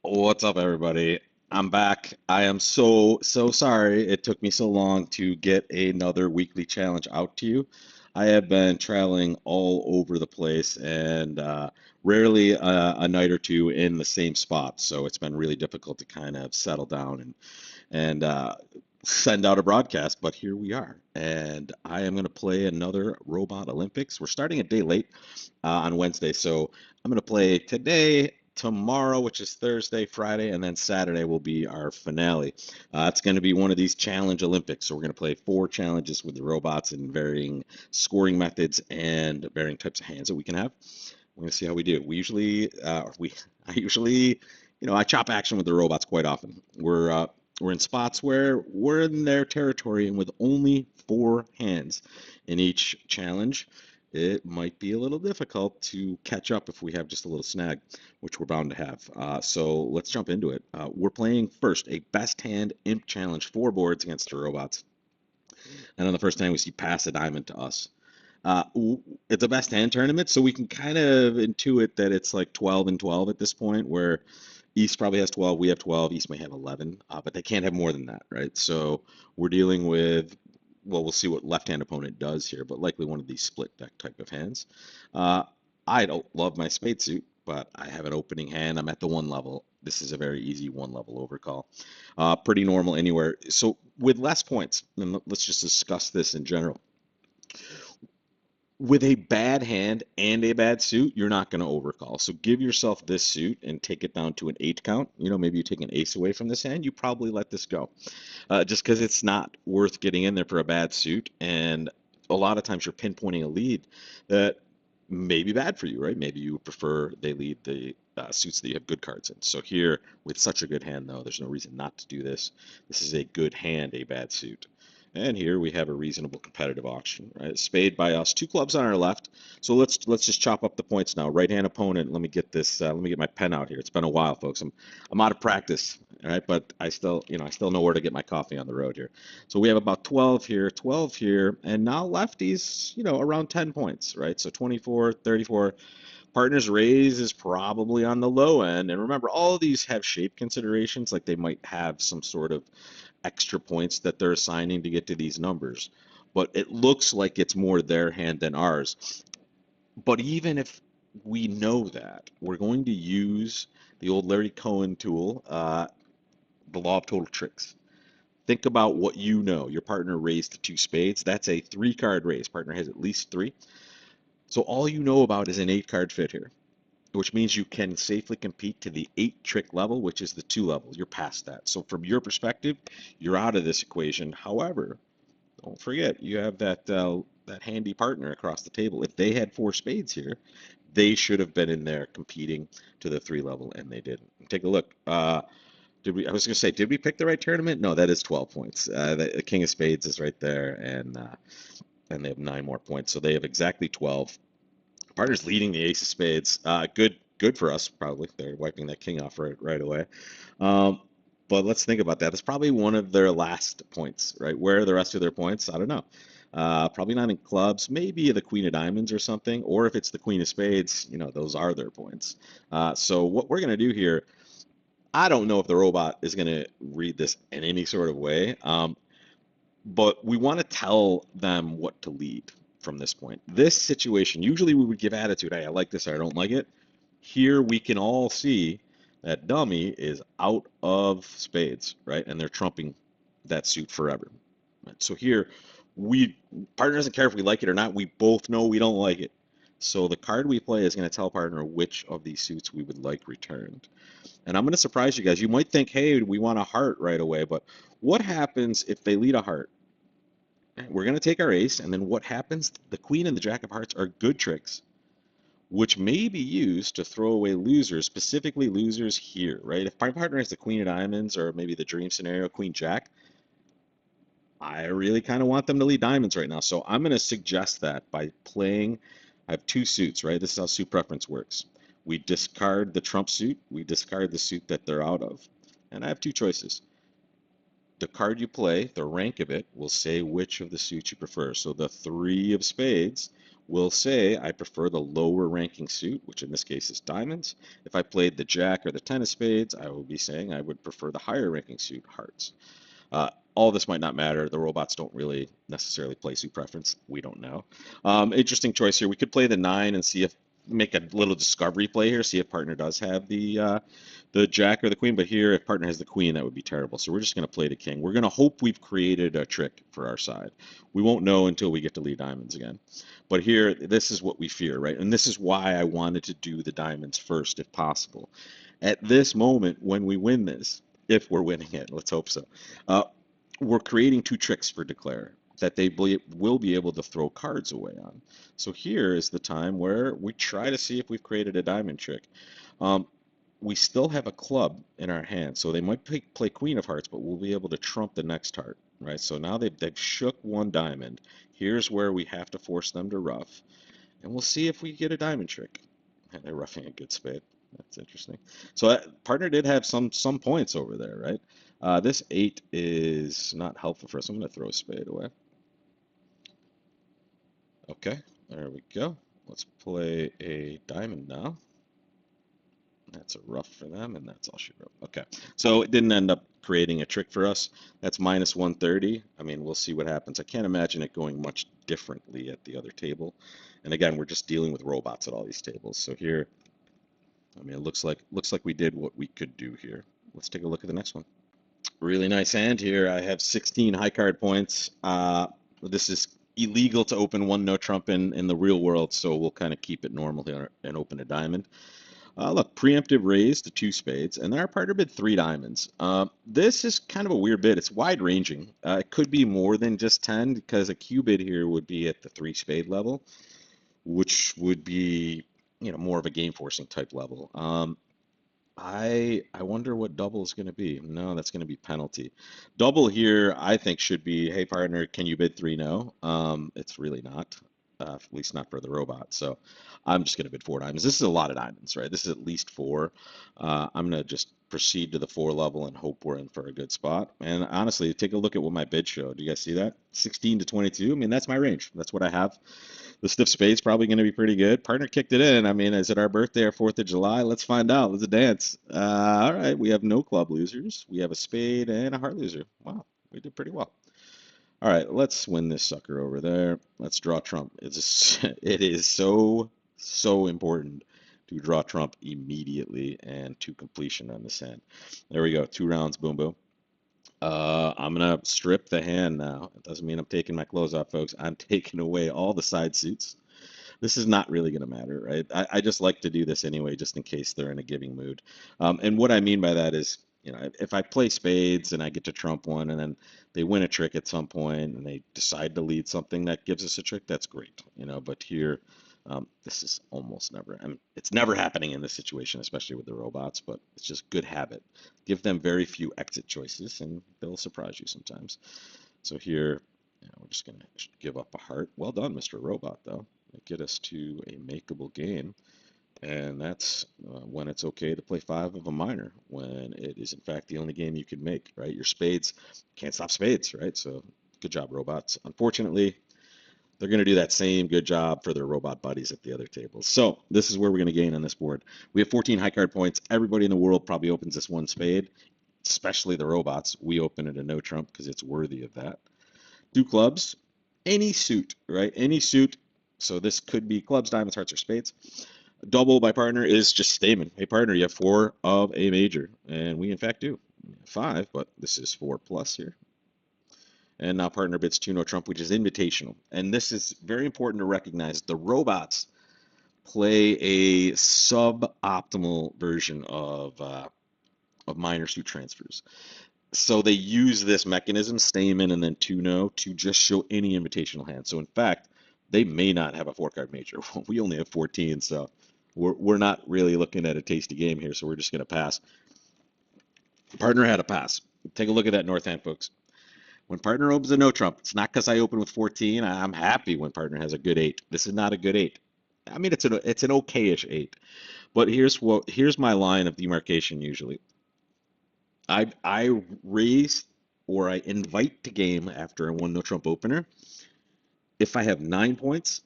What's up, everybody? I'm back. I am so sorry it took me so long to get another weekly challenge out to you. I have been traveling all over the place and rarely a night or two in the same spot. So it's been really difficult to kind of settle down and send out a broadcast. But here we are, and I am going to play another Robot Olympics. We're starting a day late on Wednesday. So I'm going to play today, tomorrow, which is Thursday, Friday, and then Saturday will be our finale. It's going to be one of these challenge Olympics. So we're going to play four challenges with the robots in varying scoring methods and varying types of hands that we can have. We're going to see how we do. I usually, I chop action with the robots quite often. We're in spots where we're in their territory, and with only four hands in each challenge, it might be a little difficult to catch up if we have just a little snag, which we're bound to have. So let's jump into it. We're playing first a best hand imp challenge, four boards against the robots. And on the first hand, we see pass a diamond to us. Uh, it's a best hand tournament, so we can kind of intuit that it's like 12 and 12 at this point, where East probably has 12, we have 12, East may have 11, but they can't have more than that, right? So we're dealing with, well, we'll see what left-hand opponent does here, but likely one of these split deck type of hands. Uh, I don't love my spade suit, but I have an opening hand. I'm at the one level. This is a very easy one level overcall. Pretty normal anywhere. So with less points, and let's just discuss this in general. With a bad hand and a bad suit, you're not going to overcall. So give yourself this suit and take it down to an eight count. Maybe you take an ace away from this hand, you probably let this go. Just because it's not worth getting in there for a bad suit. And a lot of times you're pinpointing a lead that may be bad for you, right? Maybe you prefer they lead the suits that you have good cards in. So here, with such a good hand, though, there's no reason not to do this. This is a good hand, a bad suit. And here we have a reasonable competitive auction, right? Spade by us, two clubs on our left. So let's just chop up the points now. Right hand opponent. Let me get this. Let me get my pen out here. It's been a while, folks. I'm out of practice, all right, but I still know where to get my coffee on the road here. So we have about 12 here, and now lefties, around 10 points, right? So 24, 34. Partners raise is probably on the low end. And remember, all of these have shape considerations, like they might have some sort of extra points that they're assigning to get to these numbers. But it looks like it's more their hand than ours. But even if we know that, we're going to use the old Larry Cohen tool, the law of total tricks. Think about what you know. Your partner raised to two spades. That's a three card raise. Partner has at least three. So all you know about is an eight card fit here, which means you can safely compete to the eight trick level, which is the two level. You're past that. So from your perspective, you're out of this equation. However, don't forget you have that handy partner across the table. If they had four spades here, they should have been in there competing to the three level, and they didn't. Take a look. Did we? I was going to say, did we pick the right tournament? No, that is 12 points. The King of Spades is right there, and they have nine more points, so they have exactly 12. Partner's leading the Ace of Spades. Good for us, probably. They're wiping that king off right away. Um, but let's think about that. It's probably one of their last points, right? Where are the rest of their points? I don't know. Probably not in clubs. Maybe the Queen of Diamonds or something. Or if it's the Queen of Spades, those are their points. So what we're going to do here, I don't know if the robot is going to read this in any sort of way. But we want to tell them what to lead from this point. This situation, usually we would give attitude, hey, I like this or I don't like it. Here we can all see that dummy is out of spades, right? And they're trumping that suit forever. Right? So here, we partner doesn't care if we like it or not. We both know we don't like it. So the card we play is going to tell partner which of these suits we would like returned. And I'm going to surprise you guys. You might think, hey, we want a heart right away, but what happens if they lead a heart? We're going to take our ace, and then what happens? The queen and the jack of hearts are good tricks, which may be used to throw away losers, specifically losers here, right? If my partner has the queen of diamonds or maybe the dream scenario, queen jack, I really kind of want them to lead diamonds right now. So I'm going to suggest that by playing, I have two suits, right? This is how suit preference works. We discard the trump suit, we discard the suit that they're out of. And I have two choices. The card you play, the rank of it, will say which of the suits you prefer. So the three of spades will say I prefer the lower ranking suit, which in this case is diamonds. If I played the jack or the ten of spades, I would be saying I would prefer the higher ranking suit, hearts. All this might not matter. The robots don't really necessarily play suit preference. We don't know. Interesting choice here. We could play the nine and see if make a little discovery play here. See if partner does have the jack or the queen. But here, if partner has the queen, that would be terrible. So we're just going to play the king. We're going to hope we've created a trick for our side. We won't know until we get to lead diamonds again. But here, this is what we fear, right? And this is why I wanted to do the diamonds first, if possible. At this moment, when we win this, if we're winning it, let's hope so. Uh, we're creating two tricks for declare that will be able to throw cards away on. So here is the time where we try to see if we've created a diamond trick. Um, we still have a club in our hand, so they might play queen of hearts, but we'll be able to trump the next heart, right? So now they've shook one diamond. Here's where we have to force them to rough, and we'll see if we get a diamond trick. And they're roughing a good spade. That's interesting. So that partner did have some points over there, right? This eight is not helpful for us. I'm going to throw a spade away. Okay, there we go. Let's play a diamond now. That's a rough for them, and that's all she wrote. Okay, so it didn't end up creating a trick for us. That's minus 130. I mean, we'll see what happens. I can't imagine it going much differently at the other table. And again, we're just dealing with robots at all these tables. So here, I mean, it looks like we did what we could do here. Let's take a look at the next one. Really nice hand here. I have 16 high card points. This is illegal to open one no trump in the real world, so we'll kind of keep it normal here and open a diamond. Look, preemptive raise to two spades, and then our partner bid three diamonds. This is kind of a weird bid. It's wide ranging. It could be more than just 10 because a Q bid here would be at the three spade level, which would be, more of a game forcing type level. I wonder what double is going to be. No, that's going to be penalty. Double here, I think should be, hey partner, can you bid three? No. It's really not, at least not for the robot. So I'm just going to bid four diamonds. This is a lot of diamonds, right? This is at least four. I'm going to just proceed to the four level and hope we're in for a good spot. And honestly, take a look at what my bid showed. Do you guys see that? 16 to 22. I mean, that's my range. That's what I have. The stiff spade's probably going to be pretty good. Partner kicked it in. I mean, is it our birthday or 4th of July? Let's find out. Let's dance. All right, we have no club losers. We have a spade and a heart loser. Wow, we did pretty well. All right, let's win this sucker over there. Let's draw trump. It is so important to draw trump immediately and to completion on this hand. There we go. 2 rounds. Boom, boom. I'm gonna strip the hand now. It doesn't mean I'm taking my clothes off, folks. I'm taking away all the side suits. This is not really going to matter, right? I just like to do this anyway, just in case they're in a giving mood. And what I mean by that is, if I play spades and I get to trump one and then they win a trick at some point and they decide to lead something that gives us a trick, that's great, But here, this is almost never, I mean, it's never happening in this situation, especially with the robots, but it's just good habit. Give them very few exit choices and they'll surprise you sometimes. So here, we're just going to give up a heart. Well done, Mr. Robot, though. Get us to a makeable game. And that's when it's okay to play five of a minor, when it is, in fact, the only game you can make, right? Your spades can't stop spades, right? So good job, robots. Unfortunately, they're going to do that same good job for their robot buddies at the other tables. So this is where we're going to gain on this board. We have 14 high card points. Everybody in the world probably opens this one spade, especially the robots. We open it a no trump because it's worthy of that. Two clubs, any suit, right? Any suit. So this could be clubs, diamonds, hearts, or spades. Double by partner is just statement. Hey, partner, you have four of a major. And we, in fact, do. Five, but this is 4 plus here. And now partner bids 2 no trump, which is invitational. And this is very important to recognize. The robots play a suboptimal version of minor suit transfers. So they use this mechanism, stamen and then 2 no, to just show any invitational hand. So in fact, they may not have a 4 card major. We only have 14, so we're not really looking at a tasty game here, so we're just going to pass. Partner had a pass. Take a look at that north hand, folks. When partner opens a no trump, it's not because I open with 14. I'm happy when partner has a good 8. This is not a good 8. I mean, it's an okayish 8. But here's my line of demarcation usually. I raise or I invite to game after a one no trump opener if I have 9 points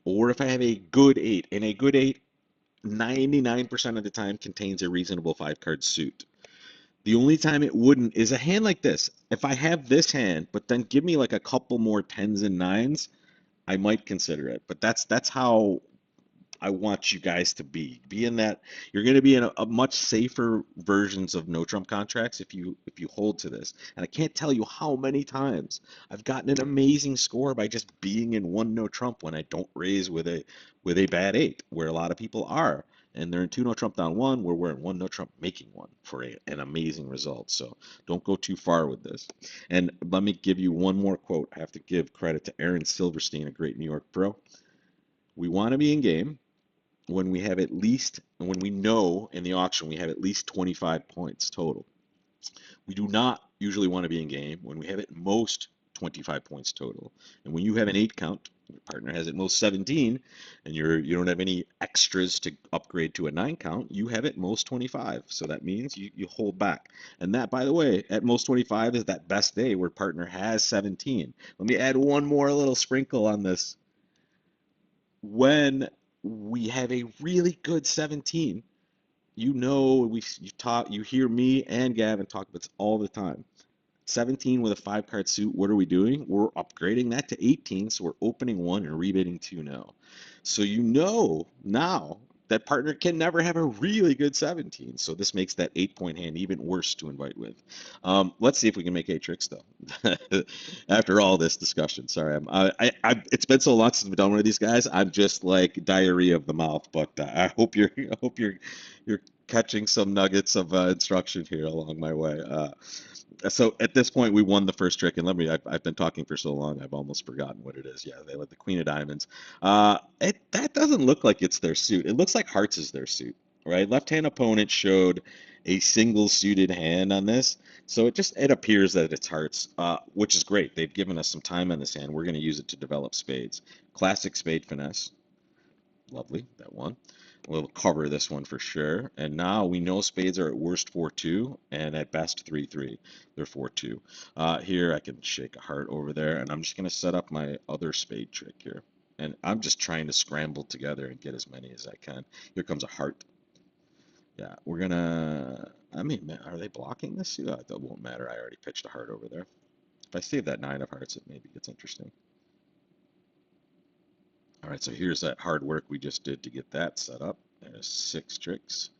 or if I have a good eight, and a good eight 99% of the time contains a reasonable five card suit. The only time it wouldn't is a hand like this. If I have this hand, but then give me like a couple more tens and nines, I might consider it. But that's how I want you guys to be in that you're going to be in a much safer versions of no trump contracts if you hold to this. And I can't tell you how many times I've gotten an amazing score by just being in one no trump when I don't raise with a bad eight, where a lot of people are. And they're in two no trump down one, where we're in one no trump making one for an amazing result. So don't go too far with this. And let me give you one more quote. I have to give credit to Aaron Silverstein, a great New York pro. We want to be in game when we have at least, when we know in the auction we have at least 25 points total. We do not usually want to be in game when we have at most 25 points total. And when you have an 8 count, your partner has at most 17, and you don't have any extras to upgrade to a 9 count, you have at most 25. So that means you hold back. And that, by the way, at most 25 is that best day where partner has 17. Let me add one more little sprinkle on this. When we have a really good 17, you hear me and Gavin talk about this all the time. 17 with a five card suit, what are we doing? We're upgrading that to 18, so we're opening one and rebidding two now. So you know now that partner can never have a really good 17. So this makes that 8 point hand even worse to invite with. Let's see if we can make eight tricks though. After all this discussion, sorry, it's been so long since I've done one of these guys. I'm just like diarrhea of the mouth. But I hope you're catching some nuggets of instruction here along my way. So at this point, we won the first trick, and I've been talking for so long, I've almost forgotten what it is. Yeah, they let the Queen of Diamonds. That doesn't look like it's their suit. It looks like hearts is their suit, right? Left-hand opponent showed a single suited hand on this, so it appears that it's hearts, which is great. They've given us some time on this hand. We're going to use it to develop spades. Classic spade finesse. Lovely, that one. We'll cover this one for sure. And now we know spades are at worst 4-2 and at best 3-3. They're 4-2. Here I can shake a heart over there, and I'm just going to set up my other spade trick here. And I'm just trying to scramble together and get as many as I can. Here comes a heart. Yeah, we're gonna. I mean, are they blocking this? Yeah, that won't matter. I already pitched a heart over there. If I save that nine of hearts, it maybe gets interesting. All right, so here's that hard work we just did to get that set up. There's six tricks.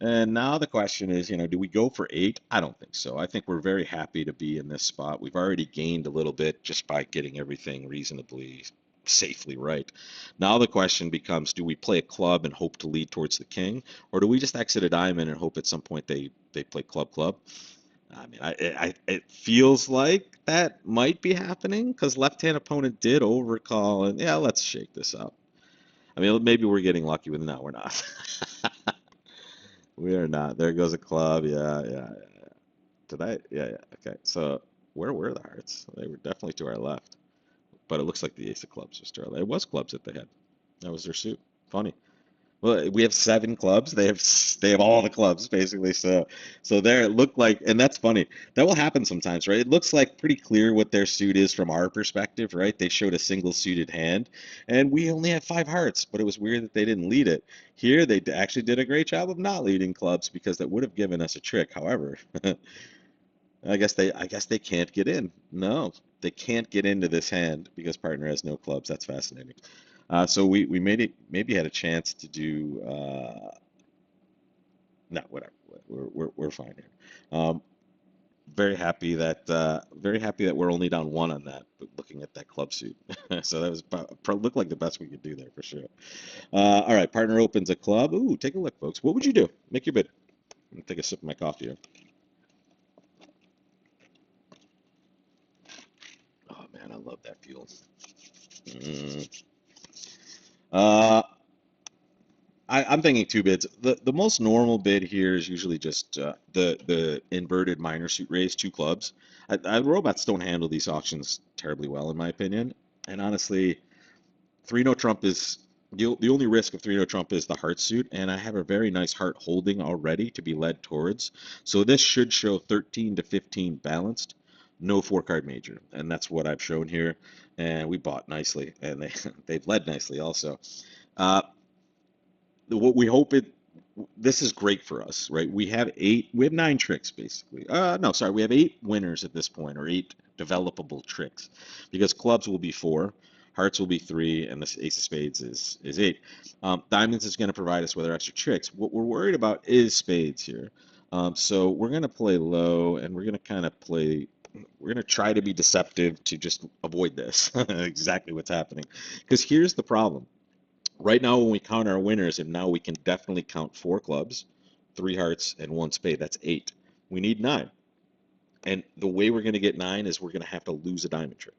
And now the question is, do we go for eight? I don't think so. I think we're very happy to be in this spot. We've already gained a little bit just by getting everything reasonably safely right. Now the question becomes, do we play a club and hope to lead towards the king, or do we just exit a diamond and hope at some point they play club club? I mean, it feels like that might be happening because left-hand opponent did overcall, and yeah, let's shake this up. I mean, maybe we're getting lucky with no, we're not. We are not. There goes a club. Yeah, yeah, yeah. Did I? Yeah, yeah. Okay. So where were the hearts? They were definitely to our left, but it looks like the ace of clubs was to our left. It was clubs that they had. That was their suit. Funny. Well, we have seven clubs. They have all the clubs basically. So there it looked like, and that's funny. That will happen sometimes, right? It looks like pretty clear what their suit is from our perspective, right? They showed a single suited hand, and we only had five hearts, but it was weird that they didn't lead it. Here they actually did a great job of not leading clubs because that would have given us a trick. However, I guess they can't get in. No, they can't get into this hand because partner has no clubs. That's fascinating. So we maybe had a chance to do no, whatever. We're fine here. Um, very happy that we're only down one on that. But looking at that club suit, so that was looked like the best we could do there for sure. All right, partner opens a club. Ooh, take a look, folks. What would you do? Make your bid. Let me take a sip of my coffee here. Oh man, I love that fuel. Mm. Uh, I'm thinking two bids. The most normal bid here is usually just the inverted minor suit raise, two clubs. Robots don't handle these auctions terribly well, in my opinion. And honestly, three no trump is the only risk of three no trump is the heart suit, and I have a very nice heart holding already to be led towards. So this should show 13 to 15 balanced. no four card major, and that's what I've shown here. And we bought nicely, and they've led nicely also. Uh, what we hope it this is great for us, right? We have nine tricks basically. No, sorry, we have eight winners at this point, or eight developable tricks, because clubs will be four, hearts will be three, and this ace of spades is eight. Diamonds is going to provide us with our extra tricks. What we're worried about is spades here. So we're going to play low, and we're going to kind of play. We're going to try to be deceptive to just avoid this. Exactly what's happening. Because here's the problem. Right now, when we count our winners, and now we can definitely count four clubs, three hearts, and one spade. That's eight. We need nine. And the way we're going to get nine is we're going to have to lose a diamond trick.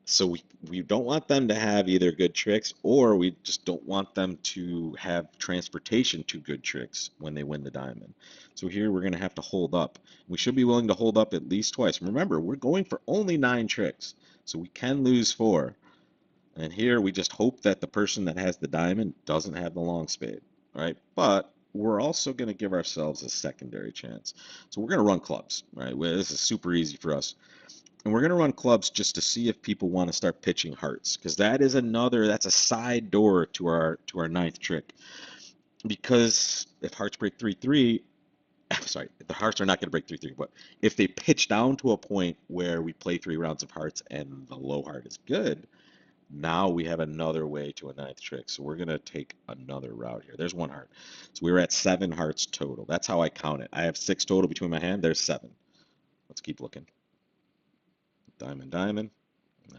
So we don't want them to have either good tricks, or we just don't want them to have transportation to good tricks when they win the diamond. So here we're going to have to hold up. We should be willing to hold up at least twice. Remember, we're going for only nine tricks, so we can lose four. And here we just hope that the person that has the diamond doesn't have the long spade, right? But we're also going to give ourselves a secondary chance. So we're going to run clubs, right? This is super easy for us. And we're going to run clubs just to see if people want to start pitching hearts, because that's a side door to our ninth trick. Because if hearts break 3-3, sorry, the hearts are not going to break 3-3, but if they pitch down to a point where we play three rounds of hearts and the low heart is good, now we have another way to a ninth trick. So we're going to take another route here. There's one heart. So we were at seven hearts total. That's how I count it. I have six total between my hand. There's seven. Let's keep looking. Diamond, diamond.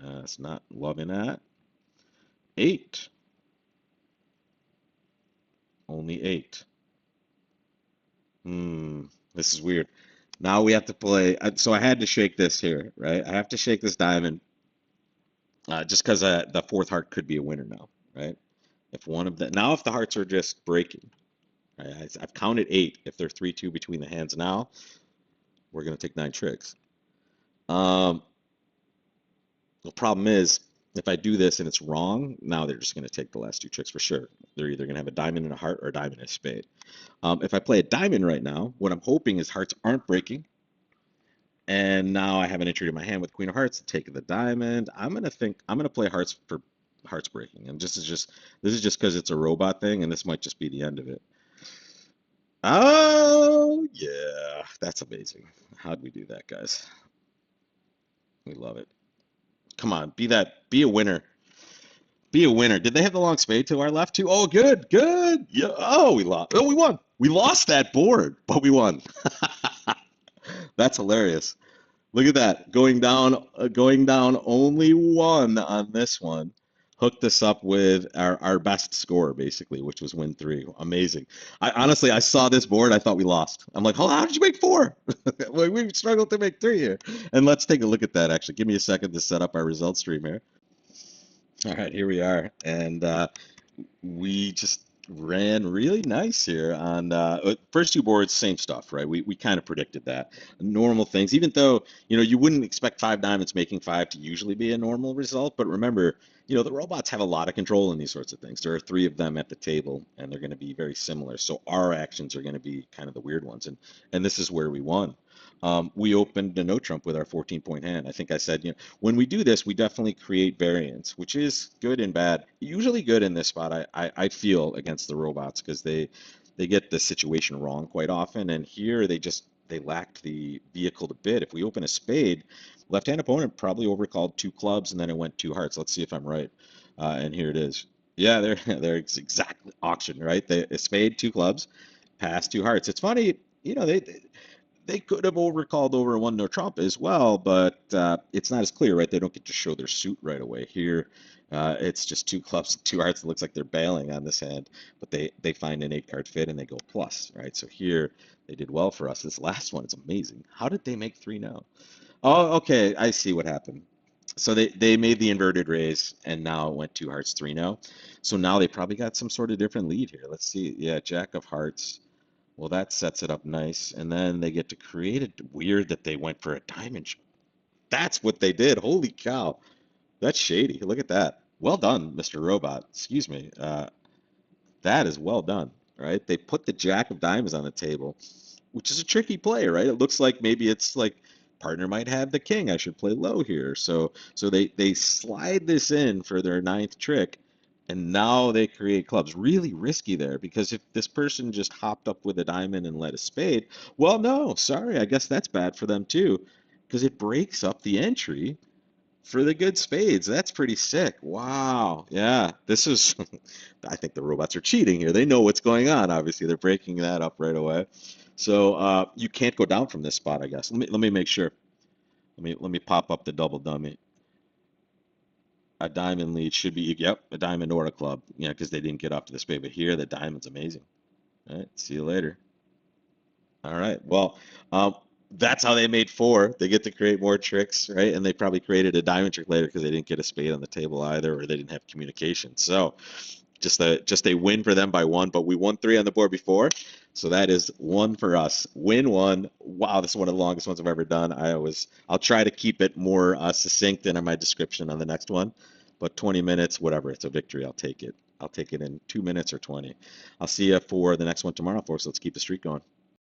That's not loving that. Eight. Only eight. This is weird. Now we have to play. So I had to shake this here, right? I have to shake this diamond just because the fourth heart could be a winner now, right? If one of the now if the hearts are just breaking, right? I've counted eight. If they're 3-2 between the hands now, we're going to take nine tricks. Um, the problem is, if I do this and it's wrong, now they're just going to take the last two tricks for sure. They're either going to have a diamond and a heart or a diamond and a spade. If I play a diamond right now, what I'm hoping is hearts aren't breaking. And now I have an entry to my hand with Queen of Hearts, take the diamond. I'm gonna play hearts for hearts breaking. And this is just because it's a robot thing, and this might just be the end of it. Oh yeah, that's amazing. How'd we do that, guys? We love it. Come on, be a winner. Be a winner. Did they have the long spade to our left too? Oh, good, good. Yeah. Oh, we lost. Oh, we won. We lost that board, but we won. That's hilarious. Look at that. Going down only one on this one. Hooked us up with our best score, basically, which was win three. Amazing. I honestly, I saw this board, I thought we lost. I'm like, how did you make four? We struggled to make three here. And let's take a look at that, actually. Give me a second to set up our results stream here. All right, here we are. And we just ran really nice here on first two boards, same stuff, right? We kind of predicted that. Normal things, even though, you wouldn't expect five diamonds making five to usually be a normal result. But remember, the robots have a lot of control in these sorts of things. There are three of them at the table, and they're going to be very similar. So our actions are going to be kind of the weird ones. And this is where we won. We opened a no trump with our 14-point hand. I think I said, when we do this, we definitely create variance, which is good and bad. Usually good in this spot, I feel, against the robots, because they get the situation wrong quite often. And here they lacked the vehicle to bid. If we open a spade, left-hand opponent probably overcalled two clubs, and then it went two hearts. Let's see if I'm right. And here it is. Yeah, they're exactly auction, right? A spade, two clubs, pass, two hearts. It's funny, they could have overcalled over one no trump as well, but it's not as clear, right? They don't get to show their suit right away. Here, it's just two clubs, two hearts. It looks like they're bailing on this hand, but they find an eight card fit and they go plus, right? So here they did well for us. This last one is amazing. How did they make three now? Oh, okay, I see what happened. So they made the inverted raise, and now it went two hearts, three no. So now they probably got some sort of different lead here. Let's see. Yeah, Jack of Hearts. Well, that sets it up nice, and then they get to create it. Weird that they went for a diamond. That's what they did. Holy cow. That's shady. Look at that. Well done, Mr. Robot. Excuse me. That is well done, right? They put the jack of diamonds on the table, which is a tricky play, right? It looks like maybe it's like partner might have the king. I should play low here. So they slide this in for their ninth trick, and now they create clubs. Really risky there because if this person just hopped up with a diamond and led a spade, well, no, sorry, I guess that's bad for them too, because it breaks up the entry for the good spades. That's pretty sick. Wow. Yeah, this is. I think the robots are cheating here. They know what's going on. Obviously, they're breaking that up right away. So you can't go down from this spot, I guess. Let me make sure. Let me pop up the double dummy. A diamond lead should be, yep, a diamond or a club. Yeah, because they didn't get off to the spade. But here, the diamond's amazing. All right, see you later. All right. Well, um, that's how they made four. They get to create more tricks, right? And they probably created a diamond trick later because they didn't get a spade on the table either, or they didn't have communication. So just a win for them by one. But we won three on the board before, so that is one for us. Win one. Wow, this is one of the longest ones I've ever done. I'll try to keep it more succinct in my description on the next one. But 20 minutes, whatever, it's a victory. I'll take it. I'll take it in 2 minutes or 20. I'll see you for the next one tomorrow, folks. Let's keep the streak going.